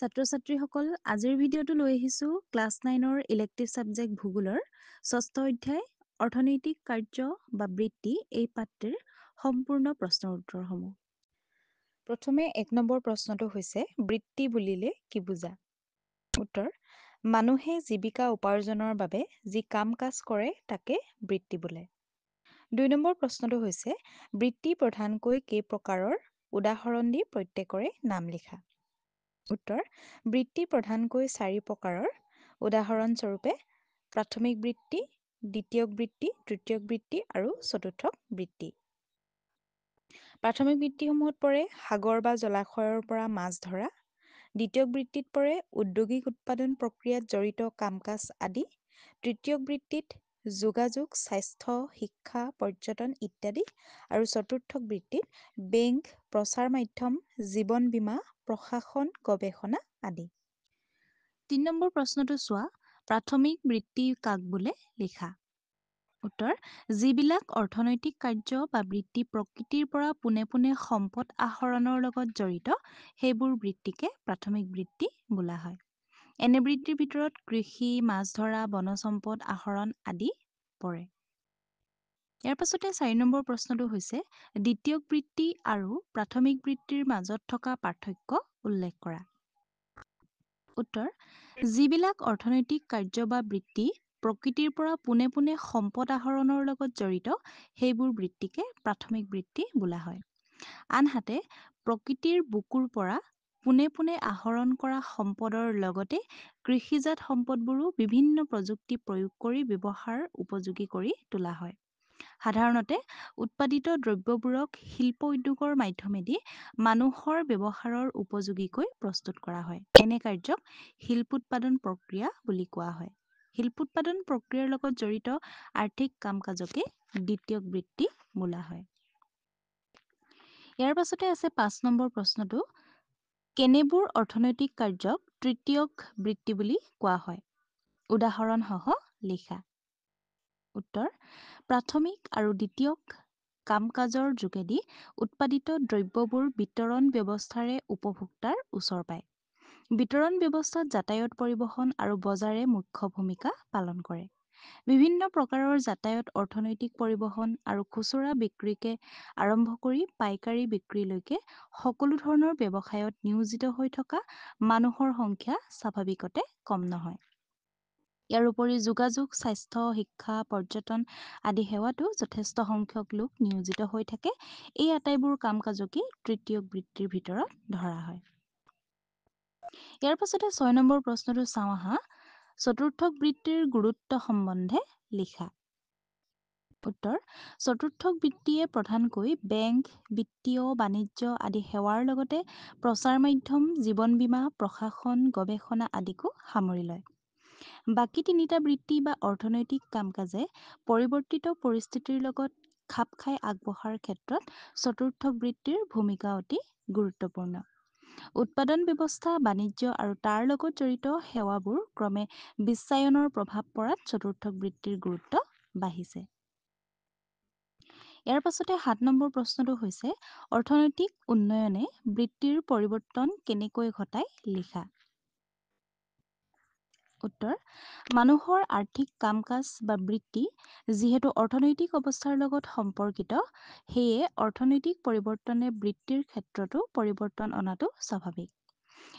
ছাত্ৰ-ছাত্ৰীসকল, আজিৰ ভিডিঅ'টো লৈ আহিছোঁ ক্লাছ 9ৰ ইলেক্টিভ ছাবজেক্ট ভূগোলৰ 6ষ্ঠ অধ্যায় অৰ্থনৈতিক কাৰ্য বা বৃত্তি এই পাঠটিৰ সম্পূৰ্ণ প্ৰশ্নৰ উত্তৰসমূহ। প্ৰথমে 1 নম্বৰ প্ৰশ্নটো হৈছে বৃত্তি বুলিলে কি বুজা? উত্তৰ: মানুহে জীৱিকা উপাৰ্জনৰ বাবে যি কাম-কাজ কৰে তাকে বৃত্তি বোলে। 2 নম্বৰ প্ৰশ্নটো হৈছে বৃত্তি প্ৰধানকৈ কেই প্ৰকাৰৰ? উদাহৰণ দি প্ৰত্যেকৰে নাম লিখা। উত্তৰ: বৃত্তি প্ৰধানকৈ 4 প্ৰকাৰৰ। উদাহৰণস্বৰূপে প্ৰাথমিক বৃত্তি, দ্বিতীয়ক বৃত্তি, তৃতীয়ক বৃত্তি আৰু চতুৰ্থক বৃত্তি। প্ৰাথমিক বৃত্তিসমূহত পৰে সাগৰ বা জলাশয়ৰ পৰা মাছ ধৰা। দ্বিতীয়ক বৃত্তিত পৰে ঔদ্যোগিক উৎপাদন প্ৰক্ৰিয়াত জড়িত কাম-কাজ আদি। তৃতীয়ক বৃত্তিত যোগাযোগ, স্বাস্থ্য, শিক্ষা, পৰ্যটন ইত্যাদি আৰু চতুৰ্থক বৃত্তিত বেংক, প্ৰচাৰ মাধ্যম, জীৱন বীমা, প্ৰশাসন, গৱেষণা আদি। 3 নম্বৰ প্ৰশ্নটো চোৱা, প্ৰাথমিক বৃত্তি কাক বোলে? লিখা। উত্তৰ: যিবিলাক অৰ্থনৈতিক কাৰ্য বা বৃত্তি প্ৰকৃতিৰ পৰা পোনে পোনে সম্পদ আহৰণৰ লগত জড়িত সেইবোৰ বৃত্তিকে প্ৰাথমিক বৃত্তি বোলা হয়। এনে বৃত্তিৰ ভিতৰত কৃষি, মাছ ধৰা, বনজ সম্পদ আহৰণ আদি পৰে। ইয়াৰ পাছতে 4 নম্বৰ প্ৰশ্নটো হৈছে দ্বিতীয়ক বৃত্তি আৰু প্ৰাথমিক বৃত্তিৰ মাজত থকা পাৰ্থক্য উল্লেখ কৰা। উত্তৰ: যিবিলাক অৰ্থনৈতিক কাৰ্য বা বৃত্তি প্ৰকৃতিৰ পৰা পোনে পোনে সম্পদ আহৰণৰ লগত জড়িত সেইবোৰ বৃত্তিকে প্ৰাথমিক বৃত্তি বোলা হয়। আনহাতে প্ৰকৃতিৰ বুকুৰ পৰা পোনে পোনে আহৰণ কৰা সম্পদৰ লগতে কৃষিজাত সম্পদবোৰো বিভিন্ন প্ৰযুক্তি প্ৰয়োগ কৰি ব্যৱহাৰ উপযোগী কৰি তোলা হয়। সাধাৰণতে উৎপাদিত দ্ৰব্যবোৰক শিল্প উদ্যোগৰ মাধ্যমেদি মানুহৰ ব্যৱহাৰৰ উপযোগীকৈ প্ৰস্তুত কৰা হয়। এনে কাৰ্যক শিল্পোৎপাদন প্ৰক্ৰিয়া বুলি কোৱা হয়। শিল্পোৎপাদন প্ৰক্ৰিয়াৰ লগত জড়িত আৰ্থিক কাম-কাজকে দ্বিতীয়ক বৃত্তি বোলা হয়। ইয়াৰ পাছতে আছে 5 নম্বৰ প্ৰশ্নটো কেনেবোৰ অৰ্থনৈতিক কাৰ্যক তৃতীয়ক বৃত্তি বুলি কোৱা হয়? উদাহৰণসহ লিখা। উত্তৰ: প্ৰাথমিক আৰু দ্বিতীয়ক কাম-কাজৰ যোগেদি উৎপাদিত দ্ৰব্যবোৰ বিতৰণ ব্যৱস্থাৰে উপভোক্তাৰ ওচৰ পায়। বিতৰণ ব্যৱস্থাত যাতায়ত পৰিবহণ আৰু বজাৰে মুখ্য ভূমিকা পালন কৰে। বিভিন্ন প্ৰকাৰৰ যাতায়ত অৰ্থনৈতিক পৰিবহণ আৰু খুচুৰা বিক্ৰীকে আৰম্ভ কৰি পাইকাৰী বিক্ৰীলৈকে সকলো ধৰণৰ ব্যৱসায়ত নিয়োজিত হৈ থকা মানুহৰ সংখ্যা স্বাভাৱিকতে কম নহয়। ইয়াৰ উপৰি যোগাযোগ, স্বাস্থ্য, শিক্ষা, পৰ্যটন আদি সেৱাতো যথেষ্ট সংখ্যক লোক নিয়োজিত হৈ থাকে। এই আটাইবোৰ কাম-কাজকেই তৃতীয়ক বৃত্তিৰ ভিতৰত ধৰা হয়। ইয়াৰ পাছতে 6 নম্বৰ প্ৰশ্নটো চাওঁ আহা। চতুৰ্থক বৃত্তিৰ গুৰুত্ব সম্বন্ধে লিখা। উত্তৰ: চতুৰ্থক বৃত্তিয়ে প্ৰধানকৈ বেংক, বিত্তীয়, বাণিজ্য আদি সেৱাৰ লগতে প্ৰচাৰ মাধ্যম, জীৱন বীমা, প্ৰশাসন, গৱেষণা আদিকো সামৰি লয়। বাকী তিনিটা বৃত্তি বা অৰ্থনৈতিক কাম-কাজে পৰিৱৰ্তিত পৰিস্থিতিৰ লগত খাপ খাই আগবঢ়াৰ ক্ষেত্ৰত চতুৰ্থক বৃত্তিৰ ভূমিকা অতি গুৰুত্বপূৰ্ণ। উৎপাদন ব্যৱস্থা, বাণিজ্য আৰু তাৰ লগত জড়িত সেৱাবোৰ ক্ৰমে বিশ্বায়নৰ প্ৰভাৱ পৰাত চতুৰ্থক বৃত্তিৰ গুৰুত্ব বাঢ়িছে। ইয়াৰ পাছতে 7 নম্বৰ প্ৰশ্নটো হৈছে অৰ্থনৈতিক উন্নয়নে বৃত্তিৰ পৰিৱৰ্তন কেনেকৈ ঘটায়? লিখা। উত্তৰ: মানুহৰ আৰ্থিক কাম-কাজ বা বৃত্তি যিহেতু অৰ্থনৈতিক অৱস্থাৰ লগত সম্পৰ্কিত, সেয়ে অৰ্থনৈতিক পৰিৱৰ্তনে বৃত্তিৰ ক্ষেত্ৰতো পৰিৱৰ্তন অনাটো স্বাভাৱিক।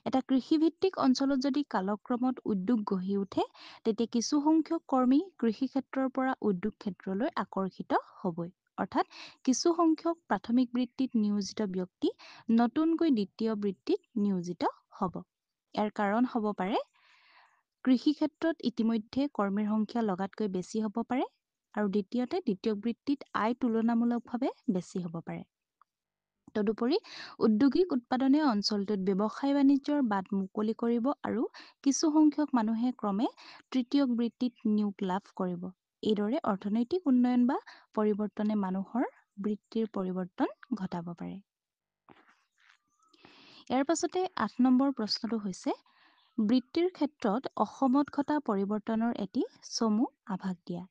এটা কৃষিভিত্তিক অঞ্চলত যদি কালক্ৰমত উদ্যোগ গঢ়ি উঠে, তেতিয়া কিছু সংখ্যক কৰ্মী কৃষি ক্ষেত্ৰৰ পৰা উদ্যোগ ক্ষেত্ৰলৈ আকৰ্ষিত হ'বই। অৰ্থাৎ কিছু সংখ্যক প্ৰাথমিক বৃত্তিত নিয়োজিত ব্যক্তি নতুনকৈ দ্বিতীয় বৃত্তিত নিয়োজিত হ'ব। ইয়াৰ কাৰণ হ'ব পাৰে কৃষি ক্ষেত্ৰত ইতিমধ্যে কৰ্মীৰ সংখ্যা লগাতকৈ বেছি হ'ব পাৰে আৰু দ্বিতীয়তে দ্বিতীয় বৃত্তিত আয় তুলনামূলকভাৱে বেছি হ'ব পাৰে। তদুপৰি ঔদ্যোগিক উৎপাদনে অঞ্চলটোত ব্যৱসায় বাণিজ্যৰ বাট মুকলি কৰিব আৰু কিছু সংখ্যক মানুহে ক্ৰমে তৃতীয়ক বৃত্তিত নিয়োগ লাভ কৰিব। এইদৰে অৰ্থনৈতিক উন্নয়ন বা পৰিৱৰ্তনে মানুহৰ বৃত্তিৰ পৰিৱৰ্তন ঘটাব পাৰে। ইয়াৰ পাছতে 8 নম্বৰ প্ৰশ্নটো হৈছে বৃত্তিৰ ক্ষেত্ৰত অসমত ঘটা পৰিৱৰ্তনৰ এটি চমু আভাস দিয়া।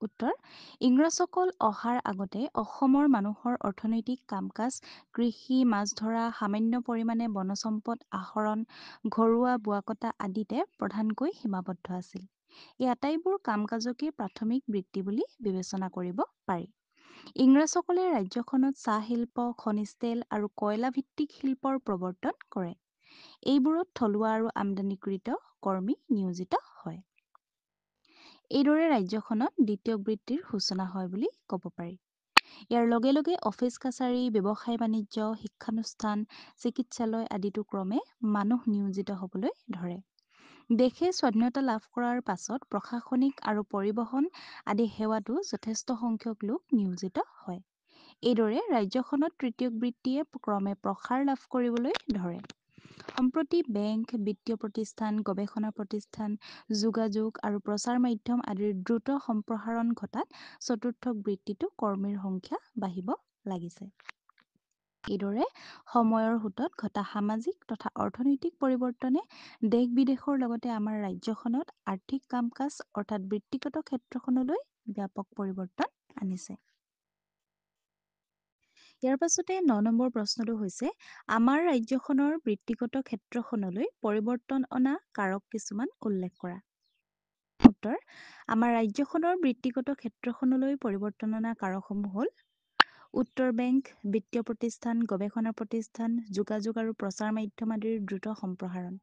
উত্তৰ ইংৰাজসকল অহাৰ আগতে অসমৰ মানুহৰ অৰ্থনৈতিক কাম-কাজ কৃষি, মাছ ধৰা, সামান্য পৰিমাণে বনজম্পদ আহৰণ, ঘৰুৱা বোৱা কটা আদিতে প্ৰধানকৈ সীমাবদ্ধ আছিল। এই আটাইবোৰ কাম-কাজকে প্ৰাথমিক বৃত্তি বুলি বিবেচনা কৰিব পাৰি। ইংৰাজসকলে ৰাজ্যখনত চাহ শিল্প, খনিজ তেল আৰু কয়লা ভিত্তিক শিল্পৰ প্ৰৱৰ্তন কৰে। এইবোৰত থলুৱা আৰু আমদানিকৃত কৰ্মী নিয়োজিত হয়। এইদৰে ৰাজ্যখনত দ্বিতীয় বৃত্তিৰ সূচনা হয় বুলি ক'ব পাৰি। ইয়াৰ লগে লগে অফিচ কাছাৰী, ব্যৱসায় বাণিজ্য, শিক্ষানুষ্ঠান, চিকিৎসালয় আদিতো ক্ৰমে মানুহ নিয়োজিত হ'বলৈ ধৰে। দেশে স্বাধীনতা লাভ কৰাৰ পাছত প্ৰশাসনিক আৰু পৰিবহণ আদি সেৱাতো যথেষ্ট সংখ্যক লোক নিয়োজিত হয়। এইদৰে ৰাজ্যখনত তৃতীয় বৃত্তিয়ে ক্ৰমে প্ৰসাৰ লাভ কৰিবলৈ ধৰে। সম্প্ৰতি বেংক, বিত্তীয় প্ৰতিষ্ঠান, গৱেষণা প্ৰতিষ্ঠান, যোগাযোগ আৰু প্ৰচাৰ মাধ্যম আদিৰ দ্ৰুত সম্প্ৰসাৰণ ঘটাত চতুৰ্থ বৃত্তিতো কৰ্মীৰ সংখ্যা বাঢ়িব লাগিছে। এইদৰে সময়ৰ সোঁতত ঘটা সামাজিক তথা অৰ্থনৈতিক পৰিৱৰ্তনে দেশ-বিদেশৰ লগতে আমাৰ ৰাজ্যখনত আৰ্থিক কাম-কাজ অৰ্থাৎ বৃত্তিগত ক্ষেত্ৰখনলৈ ব্যাপক পৰিৱৰ্তন আনিছে। ইয়াৰ পাছতে ৯ নম্বৰ প্ৰশ্নটো হৈছে আমাৰ ৰাজ্যখনৰ বৃত্তিগত ক্ষেত্ৰখনলৈ পৰিৱৰ্তন অনা কাৰক কিছুমান উল্লেখ কৰা। উত্তৰ আমাৰ ৰাজ্যখনৰ বৃত্তিগত ক্ষেত্ৰখনলৈ পৰিৱৰ্তন অনা কাৰকসমূহ হ'ল উত্তৰ বেংক, বিত্তীয় প্ৰতিষ্ঠান, গৱেষণা প্ৰতিষ্ঠান, যোগাযোগ আৰু প্ৰচাৰ মাধ্যম আদিৰ দ্ৰুত সম্প্ৰসাৰণ,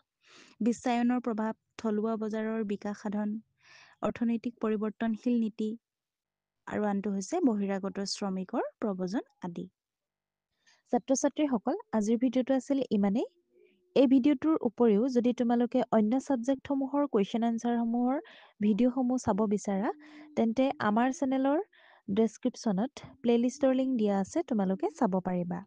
বিশ্বায়নৰ প্ৰভাৱ, থলুৱা বজাৰৰ বিকাশ সাধন, অৰ্থনৈতিক পৰিৱৰ্তনশীল নীতি আৰু আনটো হৈছে বহিৰাগত শ্ৰমিকৰ প্ৰব্ৰজন আদি। ছাত্ৰ-ছাত্ৰীসকল, আজিৰ ভিডিঅ'টো আছিল ইমানেই। এই ভিডিঅ'টোৰ উপৰিও যদি তোমালোকে অন্য ছাবজেক্টসমূহৰ কুৱেশ্যন আনচাৰসমূহৰ ভিডিঅ'সমূহ চাব বিচাৰা তেন্তে আমাৰ চেনেলৰ ডেছক্ৰিপশ্যনত প্লেলিষ্টৰ লিংক দিয়া আছে, তোমালোকে চাব পাৰিবা।